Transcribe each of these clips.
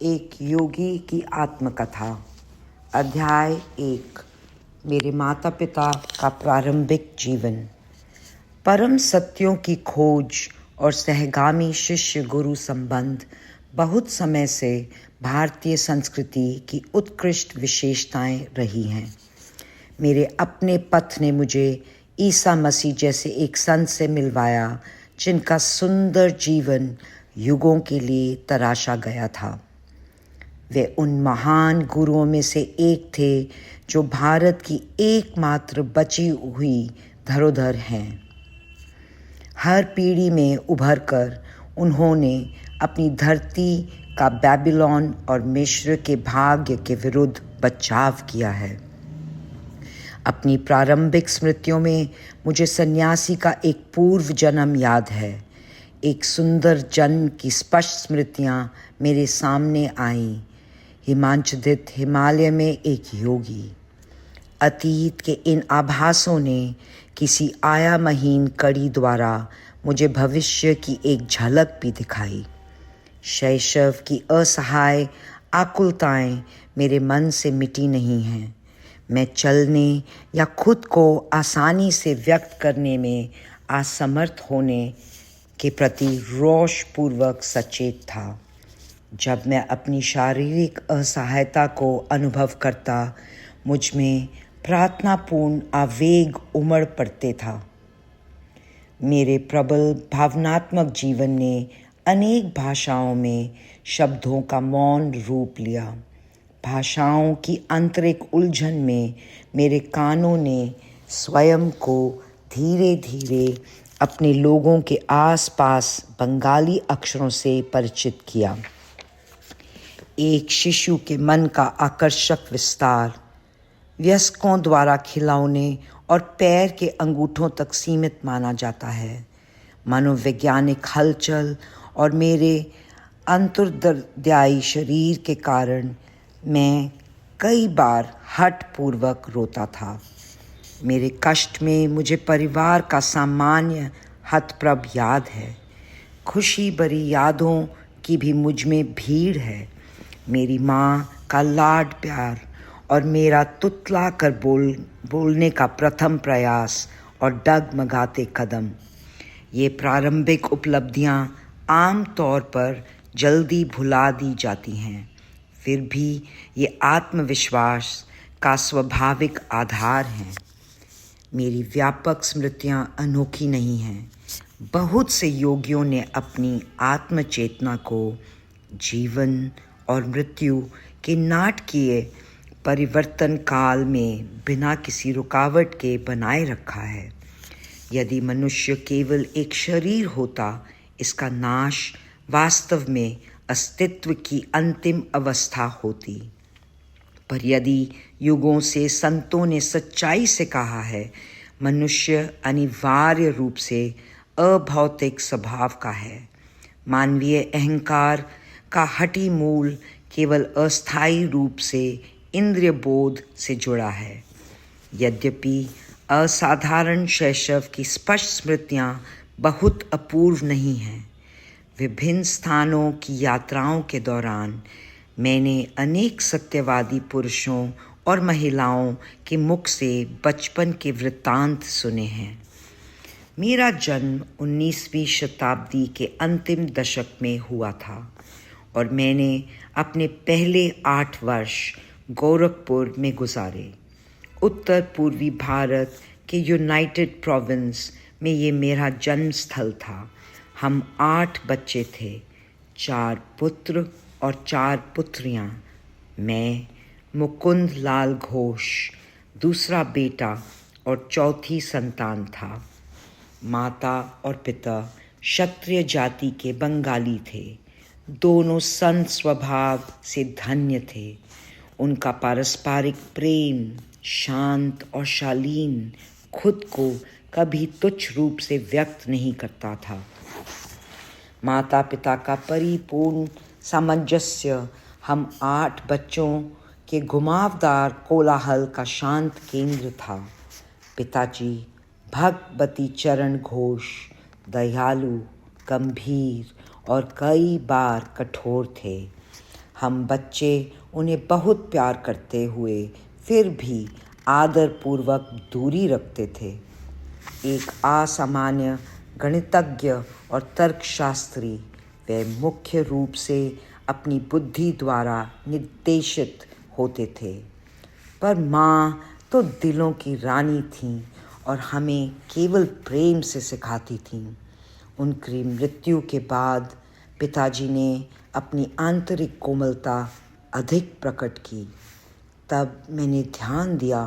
एक योगी की आत्मकथा। अध्याय 1। मेरे माता पिता का प्रारंभिक जीवन। परम सत्यों की खोज और सहगामी शिष्य गुरु संबंध बहुत समय से भारतीय संस्कृति की उत्कृष्ट विशेषताएं रही हैं। मेरे अपने पथ ने मुझे ईसा मसीह जैसे एक संत से मिलवाया, जिनका सुंदर जीवन युगों के लिए तराशा गया था। वे उन महान गुरुओं में से एक थे जो भारत की एकमात्र बची हुई धरोहर हैं। हर पीढ़ी में उभरकर उन्होंने अपनी धरती का बेबीलोन और मिस्र के भाग्य के विरुद्ध बचाव किया है। अपनी प्रारंभिक स्मृतियों में मुझे सन्यासी का एक पूर्व जन्म याद है। एक सुंदर जन्म की स्पष्ट स्मृतियां मेरे सामने आईं। हिमांचलित हिमालय में एक योगी। अतीत के इन आभासों ने किसी आयामहीन कड़ी द्वारा मुझे भविष्य की एक झलक भी दिखाई। शैशव की असहाय आकुलताएं मेरे मन से मिटी नहीं हैं। मैं चलने या खुद को आसानी से व्यक्त करने में असमर्थ होने के प्रति रोषपूर्वक सचेत था। जब मैं अपनी शारीरिक असहायता को अनुभव करता, मुझ में प्रार्थनापूर्ण आवेग उमड़ पड़ते था। मेरे प्रबल भावनात्मक जीवन ने अनेक भाषाओं में शब्दों का मौन रूप लिया। भाषाओं की आंतरिक उलझन में मेरे कानों ने स्वयं को धीरे धीरे अपने लोगों के आसपास बंगाली अक्षरों से परिचित किया। एक शिशु के मन का आकर्षक विस्तार वयस्कों द्वारा खिलौने और पैर के अंगूठों तक सीमित माना जाता है। मनोवैज्ञानिक हलचल और मेरे अंतर्हृदयी शरीर के कारण मैं कई बार हठपूर्वक रोता था। मेरे कष्ट में मुझे परिवार का सामान्य हतप्रभ याद है। खुशी भरी यादों की भी मुझ में भीड़ है। मेरी माँ का लाड प्यार और मेरा तुतला कर बोलने का प्रथम प्रयास और डगमगाते कदम। ये प्रारंभिक उपलब्धियाँ आम तौर पर जल्दी भुला दी जाती हैं, फिर भी ये आत्मविश्वास का स्वाभाविक आधार हैं। मेरी व्यापक स्मृतियाँ अनोखी नहीं हैं। बहुत से योगियों ने अपनी आत्मचेतना को जीवन और मृत्यु के नाटकीय परिवर्तन काल में बिना किसी रुकावट के बनाए रखा है। यदि मनुष्य केवल एक शरीर होता, इसका नाश वास्तव में अस्तित्व की अंतिम अवस्था होती। पर यदि युगों से संतों ने सच्चाई से कहा है, मनुष्य अनिवार्य रूप से अभौतिक स्वभाव का है। मानवीय अहंकार का हठी मूल केवल अस्थायी रूप से इंद्रिय बोध से जुड़ा है। यद्यपि असाधारण शैशव की स्पष्ट स्मृतियाँ बहुत अपूर्व नहीं हैं। विभिन्न स्थानों की यात्राओं के दौरान मैंने अनेक सत्यवादी पुरुषों और महिलाओं के मुख से बचपन के वृत्तांत सुने हैं। मेरा जन्म 19वीं शताब्दी के अंतिम दशक में हुआ था और मैंने अपने पहले 8 वर्ष गोरखपुर में गुजारे। उत्तर पूर्वी भारत के यूनाइटेड प्रोविंस में ये मेरा जन्म स्थल था। हम 8 बच्चे थे, 4 पुत्र और 4 पुत्रियां। मैं मुकुंद लाल घोष दूसरा बेटा और चौथी संतान था। माता और पिता क्षत्रिय जाति के बंगाली थे। दोनों संत स्वभाव से धन्य थे। उनका पारस्परिक प्रेम शांत और शालीन, खुद को कभी तुच्छ रूप से व्यक्त नहीं करता था। माता पिता का परिपूर्ण सामंजस्य हम 8 बच्चों के घुमावदार कोलाहल का शांत केंद्र था। पिताजी भगवती चरण घोष दयालु, गंभीर और कई बार कठोर थे। हम बच्चे उन्हें बहुत प्यार करते हुए फिर भी आदरपूर्वक दूरी रखते थे। एक असामान्य गणितज्ञ और तर्कशास्त्री, वे मुख्य रूप से अपनी बुद्धि द्वारा निर्देशित होते थे, पर माँ तो दिलों की रानी थीं और हमें केवल प्रेम से सिखाती थीं। उनकी मृत्यु के बाद पिताजी ने अपनी आंतरिक कोमलता अधिक प्रकट की। तब मैंने ध्यान दिया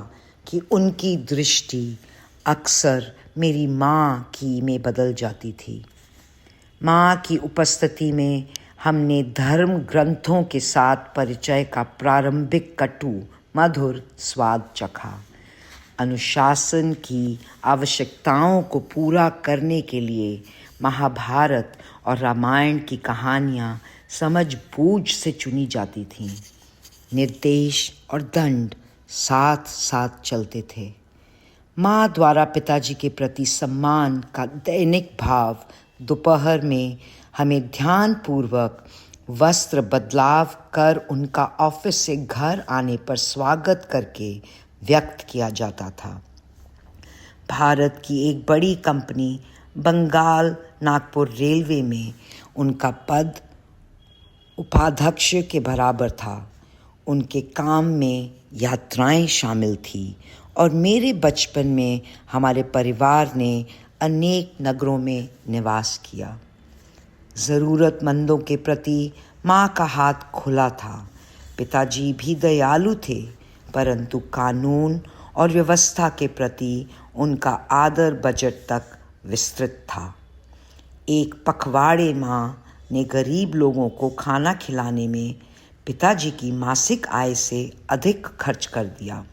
कि उनकी दृष्टि अक्सर मेरी माँ की में बदल जाती थी। माँ की उपस्थिति में हमने धर्म ग्रंथों के साथ परिचय का प्रारंभिक कटु मधुर स्वाद चखा। अनुशासन की आवश्यकताओं को पूरा करने के लिए महाभारत और रामायण की कहानियाँ समझ-बूझ से चुनी जाती थीं। निर्देश और दंड साथ साथ चलते थे। माँ द्वारा पिताजी के प्रति सम्मान का दैनिक भाव दोपहर में हमें ध्यानपूर्वक वस्त्र बदलाव कर उनका ऑफिस से घर आने पर स्वागत करके व्यक्त किया जाता था। भारत की एक बड़ी कंपनी बंगाल नागपुर रेलवे में उनका पद उपाध्यक्ष के बराबर था। उनके काम में यात्राएं शामिल थी और मेरे बचपन में हमारे परिवार ने अनेक नगरों में निवास किया। ज़रूरतमंदों के प्रति माँ का हाथ खुला था। पिताजी भी दयालु थे, परंतु कानून और व्यवस्था के प्रति उनका आदर बजट तक विस्तृत था। एक पखवाड़े माँ ने गरीब लोगों को खाना खिलाने में पिताजी की मासिक आय से अधिक खर्च कर दिया।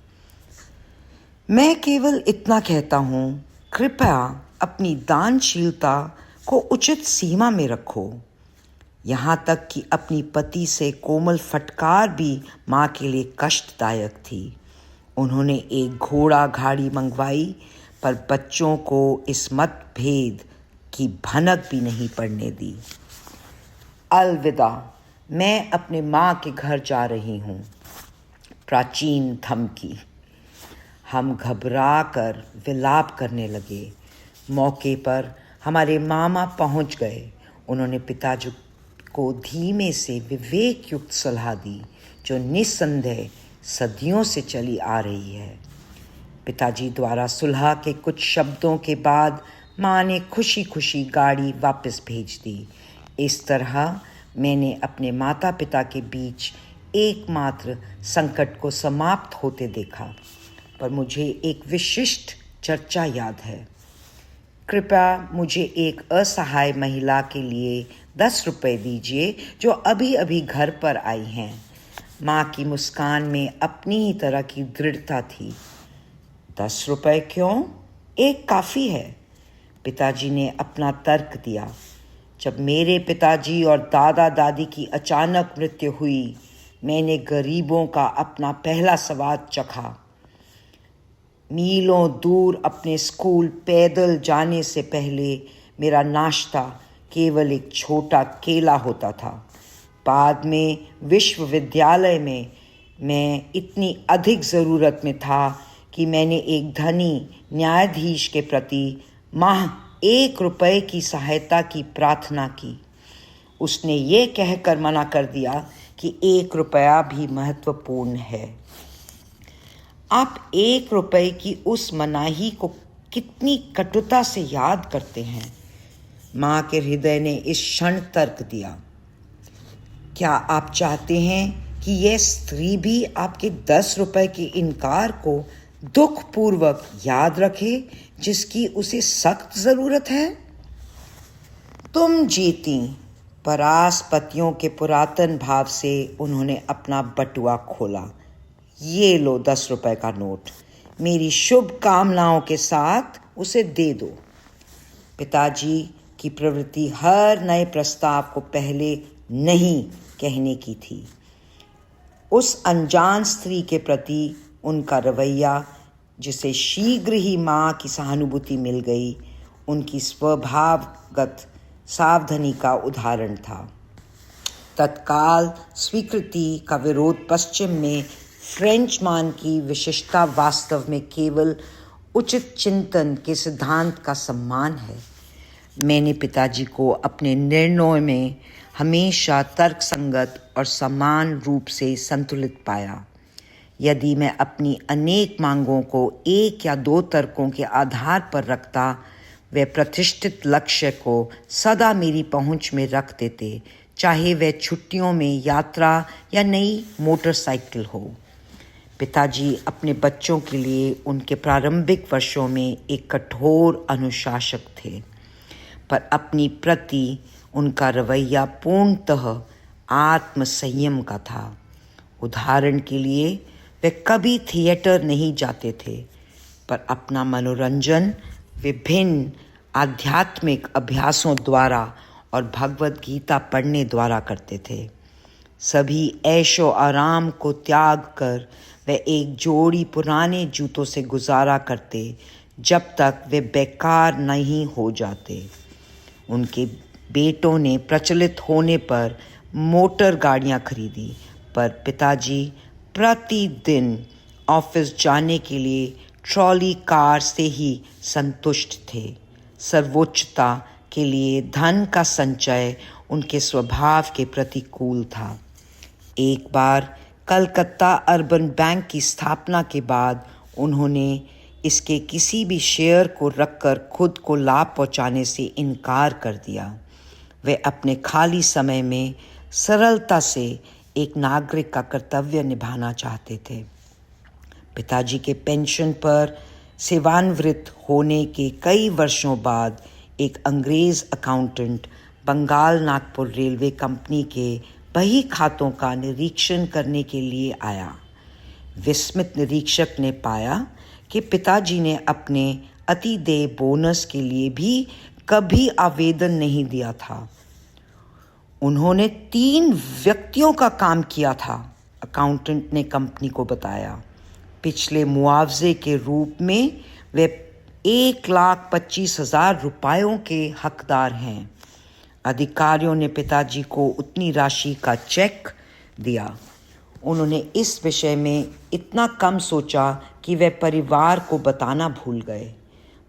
मैं केवल इतना कहता हूँ, कृपया अपनी दानशीलता को उचित सीमा में रखो। यहाँ तक कि अपनी पति से कोमल फटकार भी माँ के लिए कष्टदायक थी। उन्होंने एक घोड़ा गाड़ी मंगवाई, पर बच्चों को इस मतभेद की भनक भी नहीं पड़ने दी। अलविदा, मैं अपने माँ के घर जा रही हूँ। प्राचीन धमकी। हम घबरा कर विलाप करने लगे। मौके पर हमारे मामा पहुँच गए। उन्होंने पिताजी को धीमे से विवेक युक्त सलाह दी, जो निस्संदेह सदियों से चली आ रही है। पिताजी द्वारा सुलह के कुछ शब्दों के बाद माँ ने खुशी खुशी गाड़ी वापस भेज दी। इस तरह मैंने अपने माता पिता के बीच एकमात्र संकट को समाप्त होते देखा। पर मुझे एक विशिष्ट चर्चा याद है। कृपया मुझे एक असहाय महिला के लिए 10 रुपये दीजिए, जो अभी अभी घर पर आई हैं। माँ की मुस्कान में अपनी ही तरह की दृढ़ता थी। 10 रुपये क्यों? एक काफ़ी है, पिताजी ने अपना तर्क दिया। जब मेरे पिताजी और दादा दादी की अचानक मृत्यु हुई, मैंने गरीबों का अपना पहला स्वाद चखा। मीलों दूर अपने स्कूल पैदल जाने से पहले मेरा नाश्ता केवल एक छोटा केला होता था। बाद में विश्वविद्यालय में मैं इतनी अधिक ज़रूरत में था कि मैंने एक धनी न्यायाधीश के प्रति माह 1 रुपये की सहायता की प्रार्थना की। उसने ये कहकर मना कर दिया कि 1 रुपया भी महत्वपूर्ण है। आप 1 रुपये की उस मनाही को कितनी कटुता से याद करते हैं। माँ के हृदय ने इस क्षण तर्क दिया। क्या आप चाहते हैं कि यह स्त्री भी आपके 10 रुपये के इनकार को दुखपूर्वक याद रखे, जिसकी उसे सख्त ज़रूरत है? तुम जीती। परासपतियों के पुरातन भाव से उन्होंने अपना बटुआ खोला। ये लो 10 रुपये का नोट, मेरी शुभकामनाओं के साथ उसे दे दो। पिताजी की प्रवृत्ति हर नए प्रस्ताव को पहले नहीं कहने की थी। उस अनजान स्त्री के प्रति उनका रवैया, जिसे शीघ्र ही माँ की सहानुभूति मिल गई, उनकी स्वभावगत सावधानी का उदाहरण था। तत्काल स्वीकृति का विरोध पश्चिम में फ्रेंच मान की विशिष्टता वास्तव में केवल उचित चिंतन के सिद्धांत का सम्मान है। मैंने पिताजी को अपने निर्णयों में हमेशा तर्कसंगत और समान रूप से संतुलित पाया। यदि मैं अपनी अनेक मांगों को एक या दो तर्कों के आधार पर रखता, वे प्रतिष्ठित लक्ष्य को सदा मेरी पहुंच में रख देते, चाहे वह छुट्टियों में यात्रा या नई मोटरसाइकिल हो। पिताजी अपने बच्चों के लिए उनके प्रारंभिक वर्षों में एक कठोर अनुशासक थे, पर अपनी प्रति उनका रवैया पूर्णतः आत्मसंयम का था। उदाहरण के लिए वे कभी थिएटर नहीं जाते थे, पर अपना मनोरंजन विभिन्न आध्यात्मिक अभ्यासों द्वारा और भगवत गीता पढ़ने द्वारा करते थे। सभी ऐशो आराम को त्याग कर वे एक जोड़ी पुराने जूतों से गुजारा करते जब तक वे बेकार नहीं हो जाते। उनके बेटों ने प्रचलित होने पर मोटर गाड़ियां खरीदी, पर पिताजी प्रतिदिन ऑफिस जाने के लिए ट्रॉली कार से ही संतुष्ट थे। सर्वोच्चता के लिए धन का संचय उनके स्वभाव के प्रतिकूल था। एक बार कलकत्ता अर्बन बैंक की स्थापना के बाद उन्होंने इसके किसी भी शेयर को रखकर खुद को लाभ पहुंचाने से इनकार कर दिया। वे अपने खाली समय में सरलता से एक नागरिक का कर्तव्य निभाना चाहते थे। पिताजी के पेंशन पर सेवानिवृत्त होने के कई वर्षों बाद एक अंग्रेज accountant Bengal Nagpur railway company के बही खातों का निरीक्षण करने के लिए आया। विस्मित निरीक्षक ने पाया कि पिताजी ने अपने अतिदेय बोनस के लिए भी कभी आवेदन नहीं दिया था। उन्होंने 3 व्यक्तियों का काम किया था, अकाउंटेंट ने कंपनी को बताया। पिछले मुआवजे के रूप में वे 1,25,000 रुपयों के हकदार हैं। अधिकारियों ने पिताजी को उतनी राशि का चेक दिया। उन्होंने इस विषय में इतना कम सोचा कि वे परिवार को बताना भूल गए।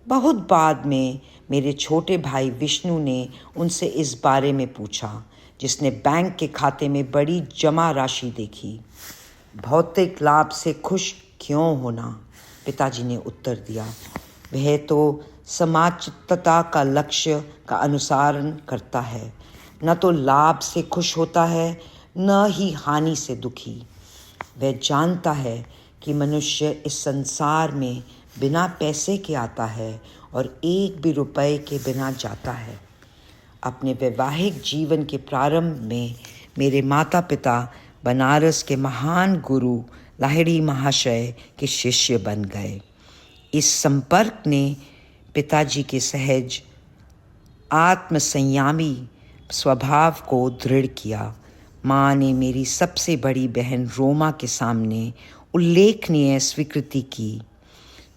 बहुत बाद में मेरे छोटे भाई विष्णु ने उनसे इस बारे में पूछा, जिसने बैंक के खाते में बड़ी जमा राशि देखी। भौतिक लाभ से खुश क्यों होना, पिताजी ने उत्तर दिया। वह तो समाजता का लक्ष्य का अनुसरण करता है, न तो लाभ से खुश होता है न ही हानि से दुखी। वह जानता है कि मनुष्य इस संसार में बिना पैसे के आता है और एक भी रुपए के बिना जाता है। अपने वैवाहिक जीवन के प्रारंभ में मेरे माता पिता बनारस के महान गुरु लाहिड़ी महाशय के शिष्य बन गए। इस संपर्क ने पिताजी के सहज आत्मसंयमी स्वभाव को दृढ़ किया। माँ ने मेरी सबसे बड़ी बहन रोमा के सामने उल्लेखनीय स्वीकृति की।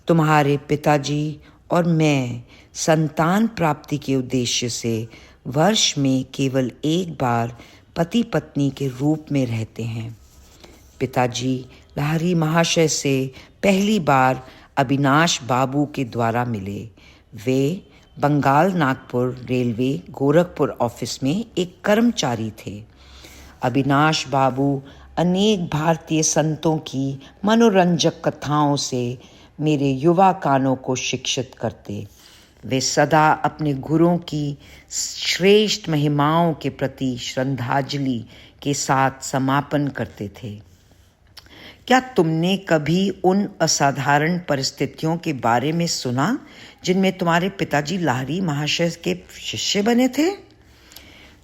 तुम्हारे पिताजी और मैं संतान प्राप्ति के उद्देश्य से वर्ष में केवल एक बार पति पत्नी के रूप में रहते हैं। पिताजी लाहिड़ी महाशय से पहली बार अविनाश बाबू के द्वारा मिले। वे बंगाल नागपुर रेलवे गोरखपुर ऑफिस में एक कर्मचारी थे। अविनाश बाबू अनेक भारतीय संतों की मनोरंजक कथाओं से मेरे युवा कानों को शिक्षित करते। वे सदा अपने गुरुओं की श्रेष्ठ महिमाओं के प्रति श्रद्धांजलि के साथ समापन करते थे। क्या तुमने कभी उन असाधारण परिस्थितियों के बारे में सुना जिनमें तुम्हारे पिताजी लाहिड़ी महाशय के शिष्य बने थे?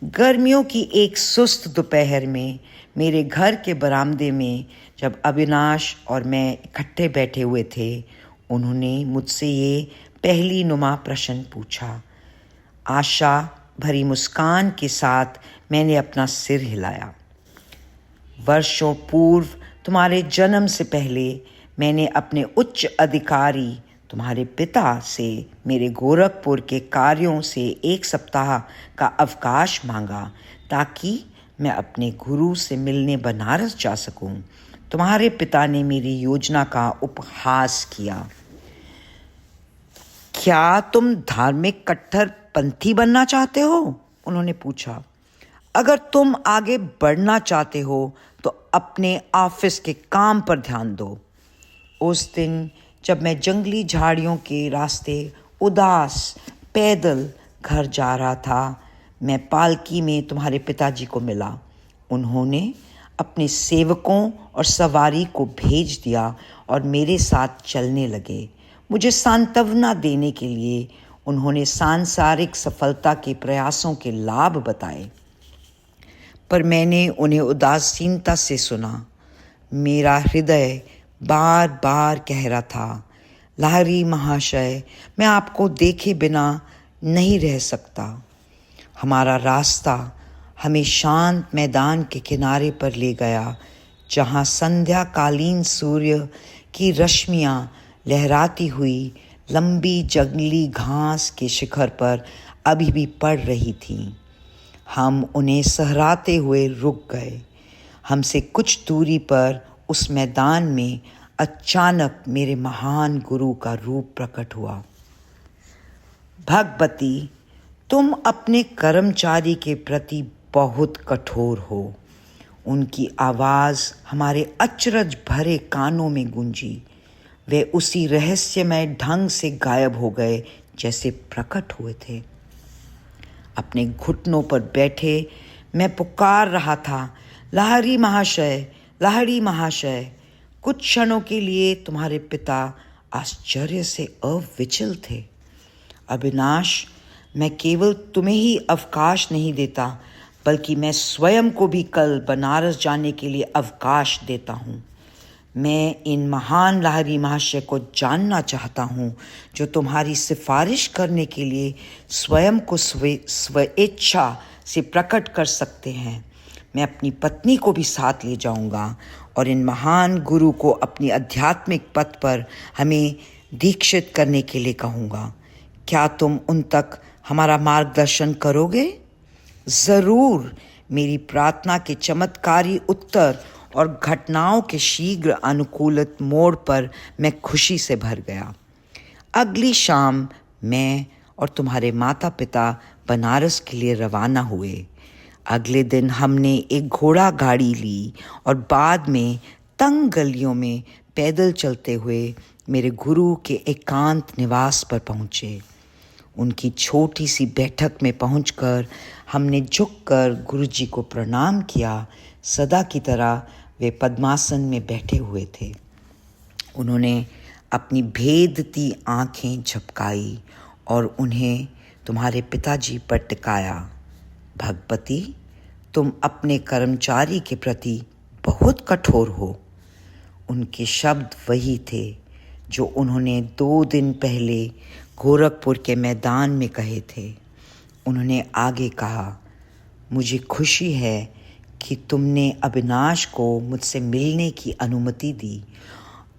गर्मियों की एक सुस्त दोपहर में मेरे घर के बरामदे में जब अविनाश और मैं इकट्ठे बैठे हुए थे, उन्होंने मुझसे ये पहली नुमा प्रश्न पूछा। आशा भरी मुस्कान के साथ मैंने अपना सिर हिलाया। वर्षों पूर्व तुम्हारे जन्म से पहले मैंने अपने उच्च अधिकारी तुम्हारे पिता से मेरे गोरखपुर के कार्यों से 1 सप्ताह का अवकाश मांगा ताकि मैं अपने गुरु से मिलने बनारस जा सकूं, तुम्हारे पिता ने मेरी योजना का उपहास किया। क्या तुम धार्मिक कट्टरपंथी बनना चाहते हो? उन्होंने पूछा। अगर तुम आगे बढ़ना चाहते हो तो अपने ऑफिस के काम पर ध्यान दो। उस दिन जब मैं जंगली झाड़ियों के रास्ते उदास पैदल घर जा रहा था, मैं पालकी में तुम्हारे पिताजी को मिला। उन्होंने अपने सेवकों और सवारी को भेज दिया और मेरे साथ चलने लगे। मुझे सांत्वना देने के लिए उन्होंने सांसारिक सफलता के प्रयासों के लाभ बताए, पर मैंने उन्हें उदासीनता से सुना। मेरा हृदय बार बार कह रहा था, लाहिरी महाशय, मैं आपको देखे बिना नहीं रह सकता। हमारा रास्ता हमें शांत मैदान के किनारे पर ले गया, जहाँ संध्याकालीन सूर्य की रश्मियाँ लहराती हुई लंबी जंगली घास के शिखर पर अभी भी पड़ रही थीं। हम उन्हें सहराते हुए रुक गए। हमसे कुछ दूरी पर उस मैदान में अचानक मेरे महान गुरु का रूप प्रकट हुआ। भगवती, तुम अपने कर्मचारी के प्रति बहुत कठोर हो। उनकी आवाज़ हमारे अचरज भरे कानों में गूंजी। वे उसी रहस्यमय ढंग से गायब हो गए जैसे प्रकट हुए थे। अपने घुटनों पर बैठे मैं पुकार रहा था, लाहिरी महाशय, लाहिरी महाशय। कुछ क्षणों के लिए तुम्हारे पिता आश्चर्य से अविचल थे। अविनाश, मैं केवल तुम्हें ही अवकाश नहीं देता, बल्कि मैं स्वयं को भी कल बनारस जाने के लिए अवकाश देता हूँ। मैं इन महान लाहिरी महाशय को जानना चाहता हूँ, जो तुम्हारी सिफारिश करने के लिए स्वयं को स्वेच्छा से प्रकट कर सकते हैं। मैं अपनी पत्नी को भी साथ ले जाऊँगा और इन महान गुरु को अपनी आध्यात्मिक पथ पर हमें दीक्षित करने के लिए कहूँगा। क्या तुम उन तक हमारा मार्गदर्शन करोगे? ज़रूर। मेरी प्रार्थना के चमत्कारी उत्तर और घटनाओं के शीघ्र अनुकूलित मोड़ पर मैं खुशी से भर गया। अगली शाम मैं और तुम्हारे माता पिता बनारस के लिए रवाना हुए। अगले दिन हमने एक घोड़ा गाड़ी ली और बाद में तंग गलियों में पैदल चलते हुए मेरे गुरु के एकांत निवास पर पहुँचे। उनकी छोटी सी बैठक में पहुंचकर हमने झुककर गुरुजी को प्रणाम किया। सदा की तरह वे पद्मासन में बैठे हुए थे। उन्होंने अपनी भेदती आंखें झपकाई और उन्हें तुम्हारे पिताजी पर टिकाया। भगवती, तुम अपने कर्मचारी के प्रति बहुत कठोर हो। उनके शब्द वही थे जो उन्होंने 2 दिन पहले गोरखपुर के मैदान में कहे थे। उन्होंने आगे कहा, मुझे खुशी है कि तुमने अविनाश को मुझसे मिलने की अनुमति दी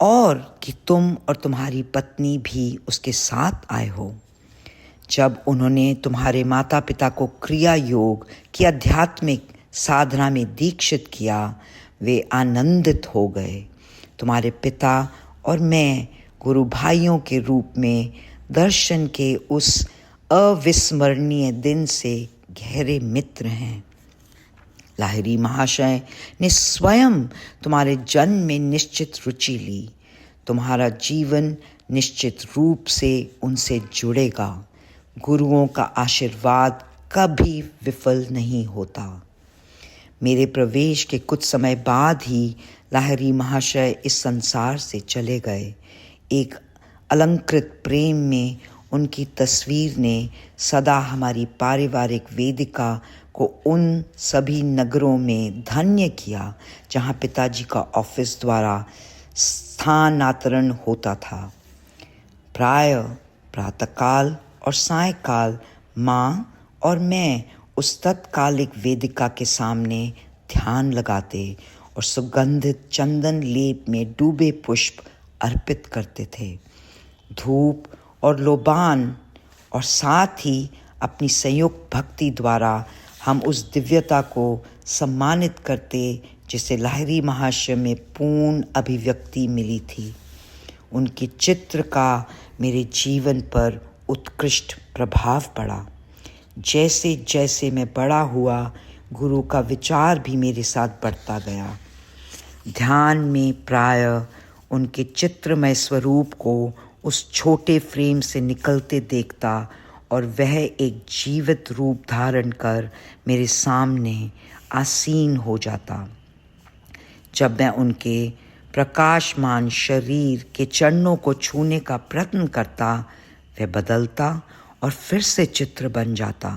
और कि तुम और तुम्हारी पत्नी भी उसके साथ आए हो। जब उन्होंने तुम्हारे माता पिता को क्रिया योग की आध्यात्मिक साधना में दीक्षित किया, वे आनंदित हो गए। तुम्हारे पिता और मैं गुरु भाइयों के रूप में दर्शन के उस अविस्मरणीय दिन से गहरे मित्र हैं। लाहिरी महाशय ने स्वयं तुम्हारे जन्म में निश्चित रुचि ली। तुम्हारा जीवन निश्चित रूप से उनसे जुड़ेगा। गुरुओं का आशीर्वाद कभी विफल नहीं होता। मेरे प्रवेश के कुछ समय बाद ही लाहिरी महाशय इस संसार से चले गए। एक अलंकृत प्रेम में उनकी तस्वीर ने सदा हमारी पारिवारिक वेदिका को उन सभी नगरों में धन्य किया जहाँ पिताजी का ऑफिस द्वारा स्थानांतरण होता था। प्रायः प्रातःकाल और सायंकाल माँ और मैं उस तत्कालिक वेदिका के सामने ध्यान लगाते और सुगंधित चंदन लेप में डूबे पुष्प अर्पित करते थे। धूप और लोबान और साथ ही अपनी संयुक्त भक्ति द्वारा हम उस दिव्यता को सम्मानित करते जिसे लाहिरी महाशय में पूर्ण अभिव्यक्ति मिली थी। उनके चित्र का मेरे जीवन पर उत्कृष्ट प्रभाव पड़ा। जैसे जैसे मैं बड़ा हुआ, गुरु का विचार भी मेरे साथ बढ़ता गया। ध्यान में प्रायः उनके चित्रमय स्वरूप को उस छोटे फ्रेम से निकलते देखता और वह एक जीवित रूप धारण कर मेरे सामने आसीन हो जाता। जब मैं उनके प्रकाशमान शरीर के चरणों को छूने का प्रयत्न करता, वह बदलता और फिर से चित्र बन जाता।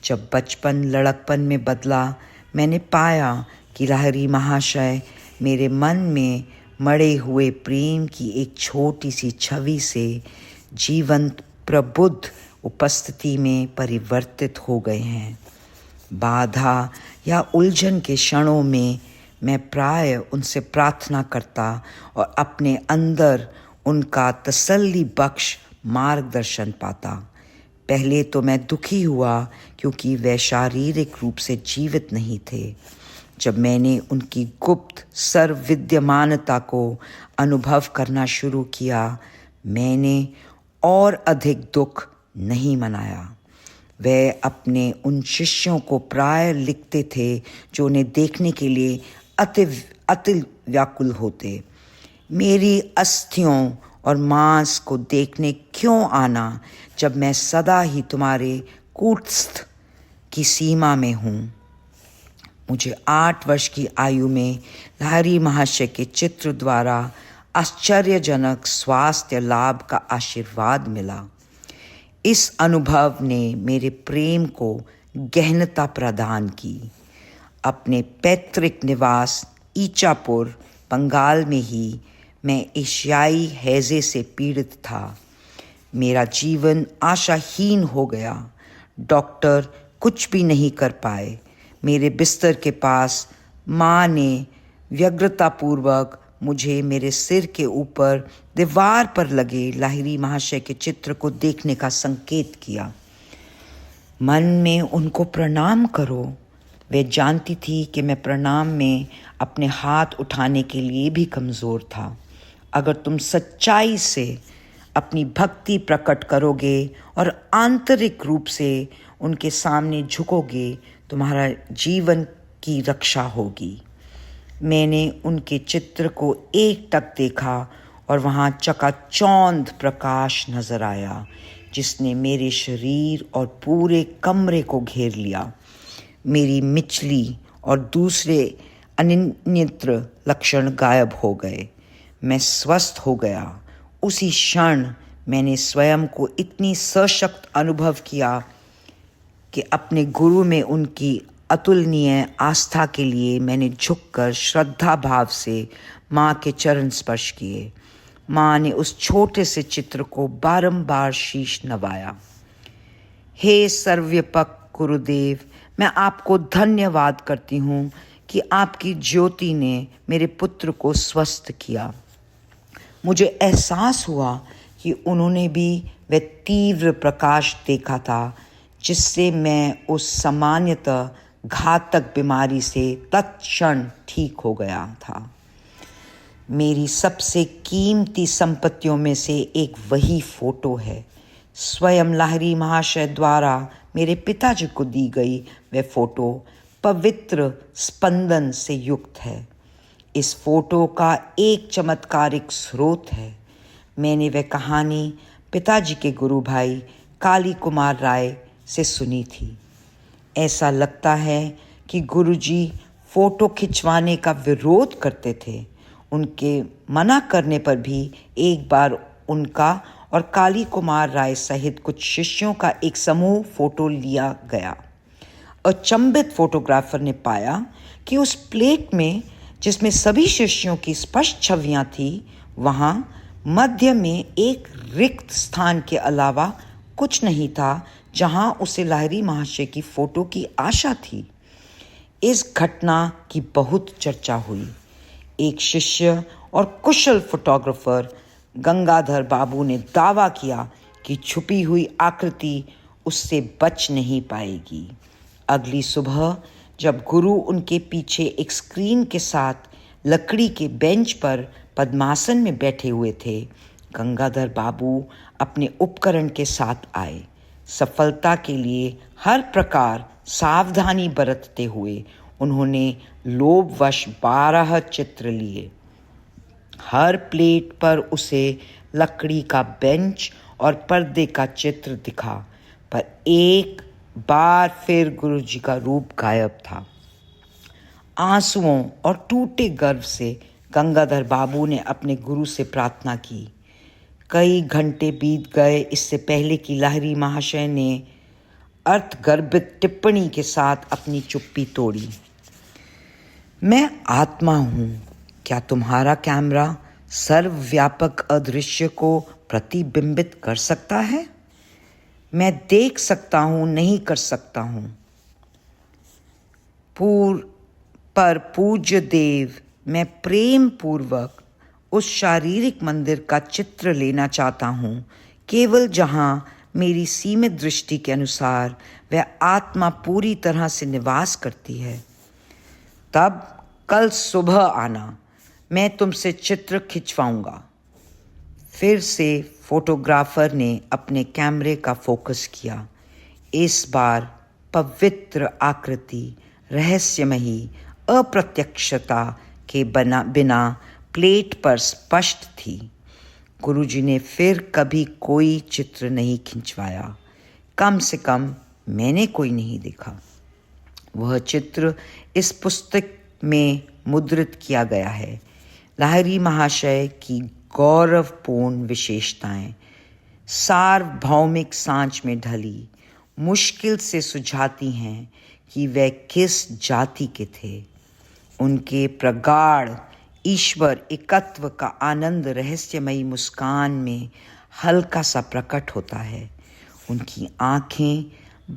जब बचपन लड़कपन में बदला, मैंने पाया कि लाहिरी महाशय मेरे मन में मढ़े हुए प्रेम की एक छोटी सी छवि से जीवंत प्रबुद्ध उपस्थिति में परिवर्तित हो गए हैं। बाधा या उलझन के क्षणों में मैं प्राय उनसे प्रार्थना करता और अपने अंदर उनका तसल्ली बख्श मार्गदर्शन पाता। पहले तो मैं दुखी हुआ क्योंकि वे शारीरिक रूप से जीवित नहीं थे। जब मैंने उनकी गुप्त सर्वविद्यमानता को अनुभव करना शुरू किया, मैंने और अधिक दुख नहीं मनाया। वे अपने उन शिष्यों को प्राय लिखते थे जो उन्हें देखने के लिए अति व्याकुल होते। मेरी अस्थियों और मांस को देखने क्यों आना जब मैं सदा ही तुम्हारे कूटस्थ की सीमा में हूँ। मुझे 8 वर्ष की आयु में लाहिरी महाशय के चित्र द्वारा आश्चर्यजनक स्वास्थ्य लाभ का आशीर्वाद मिला। इस अनुभव ने मेरे प्रेम को गहनता प्रदान की। अपने पैतृक निवास ईचापुर, बंगाल में ही मैं एशियाई हैजे से पीड़ित था। मेरा जीवन आशाहीन हो गया। डॉक्टर कुछ भी नहीं कर पाए। मेरे बिस्तर के पास माँ ने व्यग्रतापूर्वक मुझे मेरे सिर के ऊपर दीवार पर लगे लाहिरी महाशय के चित्र को देखने का संकेत किया। मन में उनको प्रणाम करो। वे जानती थी कि मैं प्रणाम में अपने हाथ उठाने के लिए भी कमज़ोर था। अगर तुम सच्चाई से अपनी भक्ति प्रकट करोगे और आंतरिक रूप से उनके सामने झुकोगे, तुम्हारा जीवन की रक्षा होगी। मैंने उनके चित्र को एकटक देखा और वहाँ चकाचौंध प्रकाश नजर आया जिसने मेरे शरीर और पूरे कमरे को घेर लिया। मेरी मिचली और दूसरे अनियंत्रित लक्षण गायब हो गए। मैं स्वस्थ हो गया। उसी क्षण मैंने स्वयं को इतनी सशक्त अनुभव किया कि अपने गुरु में उनकी अतुलनीय आस्था के लिए मैंने झुककर श्रद्धा भाव से माँ के चरण स्पर्श किए। माँ ने उस छोटे से चित्र को बारंबार शीश नवाया। हे सर्वव्यापक गुरुदेव, मैं आपको धन्यवाद करती हूँ कि आपकी ज्योति ने मेरे पुत्र को स्वस्थ किया। मुझे एहसास हुआ कि उन्होंने भी वह तीव्र प्रकाश देखा था जिससे मैं उस सामान्यतः घातक बीमारी से तत्क्षण ठीक हो गया था। मेरी सबसे कीमती संपत्तियों में से एक वही फोटो है। स्वयं लाहिरी महाशय द्वारा मेरे पिताजी को दी गई वह फोटो पवित्र स्पंदन से युक्त है। इस फोटो का एक चमत्कारिक स्रोत है। मैंने वह कहानी पिताजी के गुरु भाई काली कुमार राय से सुनी थी। ऐसा लगता है कि गुरुजी फोटो खिंचवाने का विरोध करते थे। उनके मना करने पर भी एक बार उनका और काली कुमार राय सहित कुछ शिष्यों का एक समूह फोटो लिया गया। अचंभित फोटोग्राफर ने पाया कि उस प्लेट में जिसमें सभी शिष्यों की स्पष्ट छवियां थी, वहां मध्य में एक रिक्त स्थान के अलावा कुछ नहीं था जहां उसे लाहिरी महाशय की फोटो की आशा थी। इस घटना की बहुत चर्चा हुई। एक शिष्य और कुशल फोटोग्राफर गंगाधर बाबू ने दावा किया कि छुपी हुई आकृति उससे बच नहीं पाएगी। अगली सुबह जब गुरु उनके पीछे एक स्क्रीन के साथ लकड़ी के बेंच पर पद्मासन में बैठे हुए थे, गंगाधर बाबू अपने उपकरण के साथ आए। सफलता के लिए हर प्रकार सावधानी बरतते हुए उन्होंने लोभवश 12 चित्र लिए। हर प्लेट पर उसे लकड़ी का बेंच और पर्दे का चित्र दिखा, पर एक बार फिर गुरुजी का रूप गायब था। आंसुओं और टूटे गर्व से गंगाधर बाबू ने अपने गुरु से प्रार्थना की। कई घंटे बीत गए इससे पहले कि लाहिरी महाशय ने अर्थगर्भित टिप्पणी के साथ अपनी चुप्पी तोड़ी। मैं आत्मा हूँ। क्या तुम्हारा कैमरा सर्वव्यापक अदृश्य को प्रतिबिंबित कर सकता है? मैं देख सकता हूँ, नहीं कर सकता हूँ। पर पूज्य देव, मैं प्रेम पूर्वक उस शारीरिक मंदिर का चित्र लेना चाहता हूँ, केवल जहाँ मेरी सीमित दृष्टि के अनुसार वह आत्मा पूरी तरह से निवास करती है। तब कल सुबह आना, मैं तुमसे चित्र खिंचवाऊंगा। फिर से फोटोग्राफर ने अपने कैमरे का फोकस किया। इस बार पवित्र आकृति रहस्यमयी अप्रत्यक्षता के बिना प्लेट पर स्पष्ट थी। गुरुजी ने फिर कभी कोई चित्र नहीं खिंचवाया। कम से कम मैंने कोई नहीं देखा। वह चित्र इस पुस्तक में मुद्रित किया गया है। लाहिरी महाशय की गौरवपूर्ण विशेषताएं सार्वभौमिक सांच में ढली मुश्किल से सुझाती हैं कि वे किस जाति के थे। उनके प्रगाढ़ ईश्वर एकत्व का आनंद रहस्यमयी मुस्कान में हल्का सा प्रकट होता है। उनकी आंखें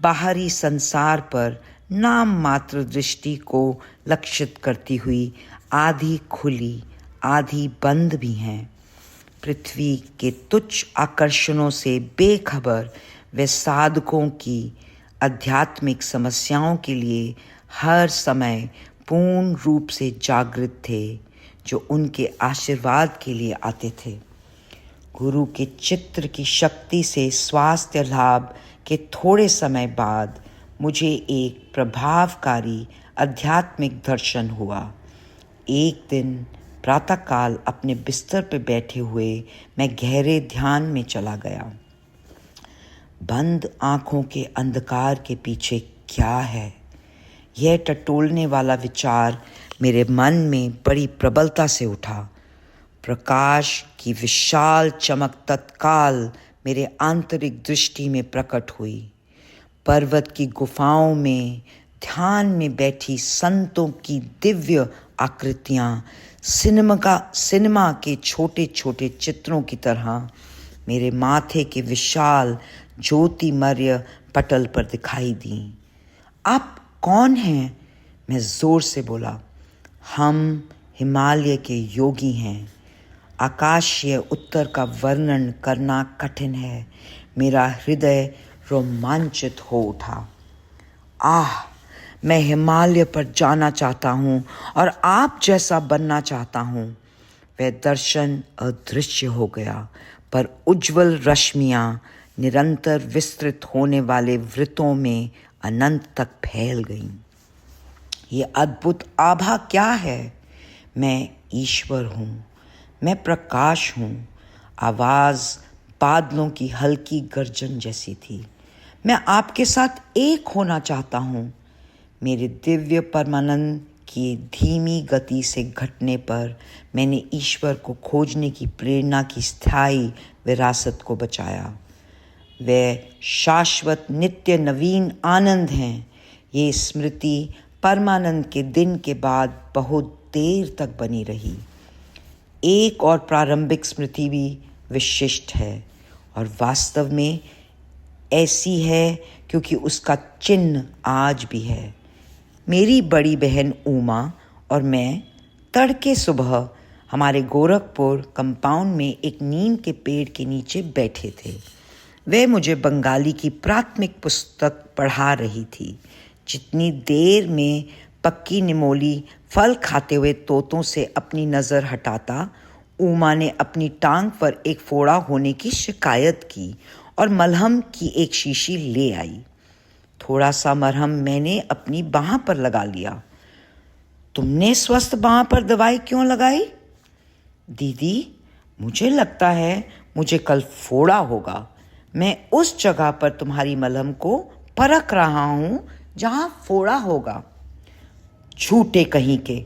बाहरी संसार पर नाम मात्र दृष्टि को लक्षित करती हुई आधी खुली आधी बंद भी हैं। पृथ्वी के तुच्छ आकर्षणों से बेखबर वे साधकों की आध्यात्मिक समस्याओं के लिए हर समय पूर्ण रूप से जागृत थे, जो उनके आशीर्वाद के लिए आते थे। गुरु के चित्र की शक्ति से स्वास्थ्य लाभ के थोड़े समय बाद मुझे एक प्रभावकारी आध्यात्मिक दर्शन हुआ। एक दिन प्रातःकाल अपने बिस्तर पर बैठे हुए मैं गहरे ध्यान में चला गया। बंद आंखों के अंधकार के पीछे क्या है, यह टटोलने वाला विचार मेरे मन में बड़ी प्रबलता से उठा। प्रकाश की विशाल चमक तत्काल मेरे आंतरिक दृष्टि में प्रकट हुई। पर्वत की गुफाओं में ध्यान में बैठी संतों की दिव्य आकृतियां सिनेमा के छोटे छोटे चित्रों की तरह मेरे माथे के विशाल ज्योतिमय पटल पर दिखाई दी। आप कौन हैं? मैं जोर से बोला। हम हिमालय के योगी हैं। आकाशीय उत्तर का वर्णन करना कठिन है। मेरा हृदय रोमांचित हो उठा। आह, मैं हिमालय पर जाना चाहता हूँ और आप जैसा बनना चाहता हूँ। वह दर्शन अदृश्य हो गया, पर उज्जवल रश्मियाँ निरंतर विस्तृत होने वाले वृत्तों में अनंत तक फैल गईं। ये अद्भुत आभा क्या है? मैं ईश्वर हूँ, मैं प्रकाश हूँ। आवाज़ बादलों की हल्की गर्जन जैसी थी। मैं आपके साथ एक होना चाहता हूँ। मेरे दिव्य परमानंद की धीमी गति से घटने पर मैंने ईश्वर को खोजने की प्रेरणा की स्थायी विरासत को बचाया। वे शाश्वत नित्य नवीन आनंद हैं। ये स्मृति परमानंद के दिन के बाद बहुत देर तक बनी रही। एक और प्रारंभिक स्मृति भी विशिष्ट है और वास्तव में ऐसी है क्योंकि उसका चिन्ह आज भी है। मेरी बड़ी बहन उमा और मैं तड़के सुबह हमारे गोरखपुर कंपाउंड में एक नीम के पेड़ के नीचे बैठे थे। वह मुझे बंगाली की प्राथमिक पुस्तक पढ़ा रही थी, जितनी देर में पक्की निमोली फल खाते हुए तोतों से अपनी नज़र हटाता, उमा ने अपनी टांग पर एक फोड़ा होने की शिकायत की और मलहम की एक शीशी ले आई। थोड़ा सा मरहम मैंने अपनी बाह पर लगा लिया। तुमने स्वस्थ बाह पर दवाई क्यों लगाई? दीदी, मुझे लगता है मुझे कल फोड़ा होगा। मैं उस जगह पर तुम्हारी मलहम को परख रहा हूँ जहाँ फोड़ा होगा। झूठे कहीं के।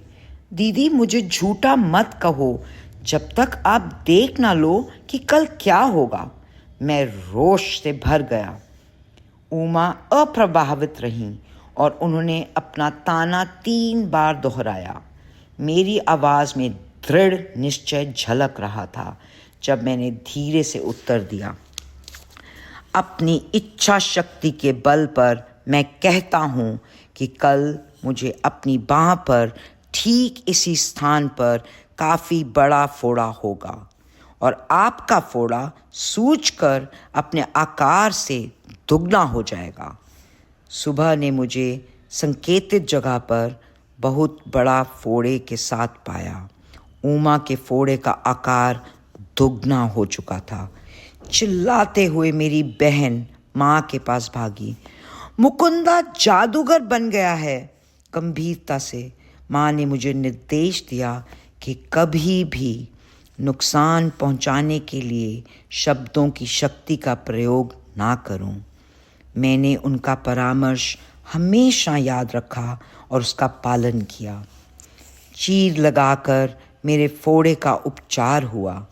दीदी, मुझे झूठा मत कहो जब तक आप देख ना लो कि कल क्या होगा। मैं रोष से भर गया। उमा अप्रभावित रहीं और उन्होंने अपना ताना 3 बार दोहराया। मेरी आवाज़ में दृढ़ निश्चय झलक रहा था जब मैंने धीरे से उत्तर दिया, अपनी इच्छा शक्ति के बल पर मैं कहता हूँ कि कल मुझे अपनी बाह पर ठीक इसी स्थान पर काफ़ी बड़ा फोड़ा होगा और आपका फोड़ा सूजकर अपने आकार से दुगना हो जाएगा। सुबह ने मुझे संकेतित जगह पर बहुत बड़ा फोड़े के साथ पाया। उमा के फोड़े का आकार दुगना हो चुका था। चिल्लाते हुए मेरी बहन माँ के पास भागी। मुकुंदा जादूगर बन गया है। गंभीरता से माँ ने मुझे निर्देश दिया कि कभी भी नुकसान पहुँचाने के लिए शब्दों की शक्ति का प्रयोग ना करूं। मैंने उनका परामर्श हमेशा याद रखा और उसका पालन किया। चीर लगाकर मेरे फोड़े का उपचार हुआ।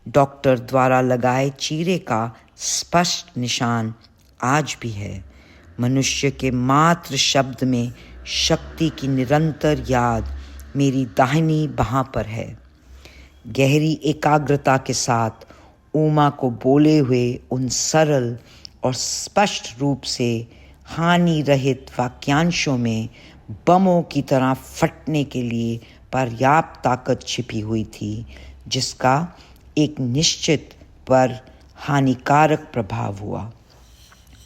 डॉक्टर द्वारा लगाए चीरे का स्पष्ट निशान आज भी है। मनुष्य के मात्र शब्द में शक्ति की निरंतर याद मेरी दाहिनी बाह पर है। गहरी एकाग्रता के साथ उमा को बोले हुए उन सरल और स्पष्ट रूप से हानि रहित वाक्यांशों में बमों की तरह फटने के लिए पर्याप्त ताकत छिपी हुई थी, जिसका एक निश्चित पर हानिकारक प्रभाव हुआ।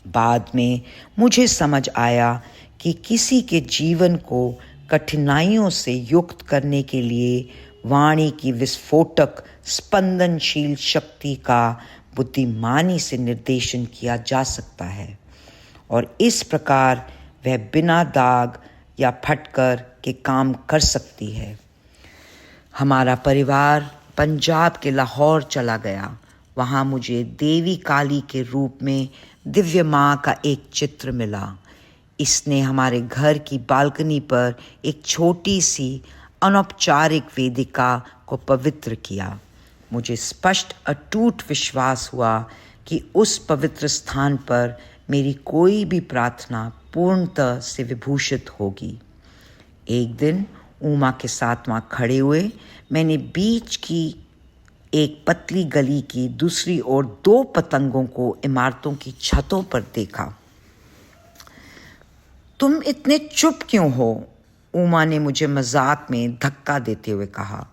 बाद में मुझे समझ आया कि किसी के जीवन को कठिनाइयों से युक्त करने के लिए वाणी की विस्फोटक स्पंदनशील शक्ति का बुद्धिमानी से निर्देशन किया जा सकता है और इस प्रकार वह बिना दाग या फटकर के काम कर सकती है। हमारा परिवार पंजाब के लाहौर चला गया। वहाँ मुझे देवी काली के रूप में दिव्य माँ का एक चित्र मिला। इसने हमारे घर की बालकनी पर एक छोटी सी अनौपचारिक वेदिका को पवित्र किया। मुझे स्पष्ट अटूट विश्वास हुआ कि उस पवित्र स्थान पर मेरी कोई भी प्रार्थना पूर्णतः से विभूषित होगी। एक दिन उमा के साथ वहाँ खड़े हुए मैंने बीच की एक पतली गली की दूसरी ओर 2 पतंगों को इमारतों की छतों पर देखा। तुम इतने चुप क्यों हो? उमा ने मुझे मजाक में धक्का देते हुए कहा।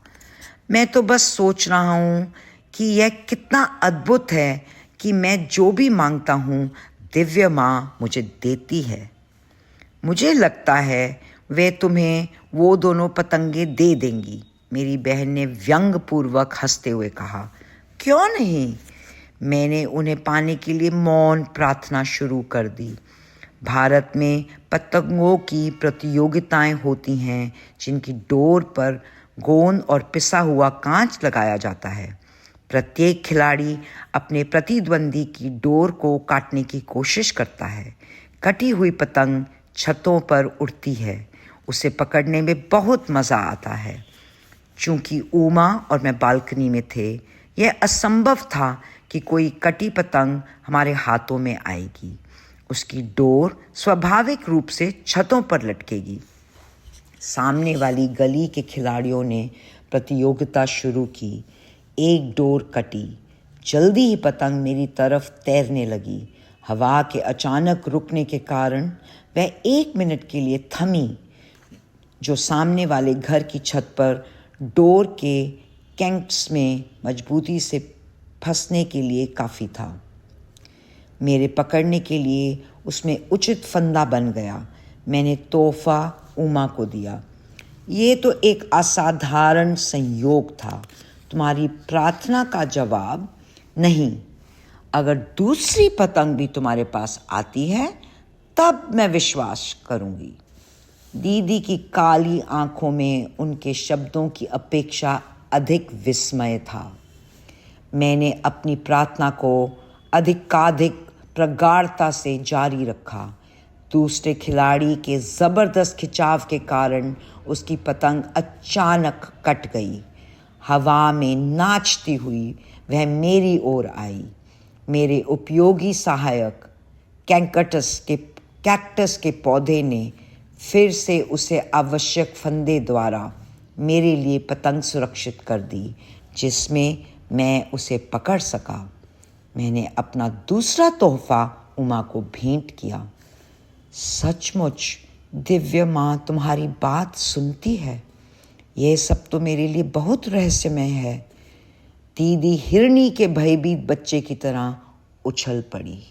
मैं तो बस सोच रहा हूँ कि यह कितना अद्भुत है कि मैं जो भी मांगता हूँ दिव्य माँ मुझे देती है। मुझे लगता है वे तुम्हें वो दोनों पतंगे दे देंगी, मेरी बहन ने व्यंग्यपूर्वक हंसते हुए कहा। क्यों नहीं? मैंने उन्हें पाने के लिए मौन प्रार्थना शुरू कर दी। भारत में पतंगों की प्रतियोगिताएं होती हैं जिनकी डोर पर गोंद और पिसा हुआ कांच लगाया जाता है। प्रत्येक खिलाड़ी अपने प्रतिद्वंदी की डोर को काटने की कोशिश करता है। कटी हुई पतंग छतों पर उड़ती है। उसे पकड़ने में बहुत मज़ा आता है। चूंकि उमा और मैं बालकनी में थे, यह असंभव था कि कोई कटी पतंग हमारे हाथों में आएगी। उसकी डोर स्वाभाविक रूप से छतों पर लटकेगी। सामने वाली गली के खिलाड़ियों ने प्रतियोगिता शुरू की। एक डोर कटी। जल्दी ही पतंग मेरी तरफ तैरने लगी। हवा के अचानक रुकने के कारण वह 1 मिनट के लिए थमी, जो सामने वाले घर की छत पर डोर के कैंक्स में मजबूती से फंसने के लिए काफ़ी था। मेरे पकड़ने के लिए उसमें उचित फंदा बन गया। मैंने तोहफा उमा को दिया। ये तो एक असाधारण संयोग था, तुम्हारी प्रार्थना का जवाब नहीं। अगर दूसरी पतंग भी तुम्हारे पास आती है तब मैं विश्वास करूंगी। दीदी की काली आंखों में उनके शब्दों की अपेक्षा अधिक विस्मय था। मैंने अपनी प्रार्थना को अधिकाधिक प्रगाढ़ता से जारी रखा। दूसरे खिलाड़ी के ज़बरदस्त खिंचाव के कारण उसकी पतंग अचानक कट गई। हवा में नाचती हुई वह मेरी ओर आई। मेरे उपयोगी सहायक कैक्टस के पौधे ने फिर से उसे आवश्यक फंदे द्वारा मेरे लिए पतंग सुरक्षित कर दी, जिसमें मैं उसे पकड़ सका। मैंने अपना दूसरा तोहफा उमा को भेंट किया। सचमुच दिव्य माँ तुम्हारी बात सुनती है। यह सब तो मेरे लिए बहुत रहस्यमय है। दीदी हिरनी के भयभीत बच्चे की तरह उछल पड़ी।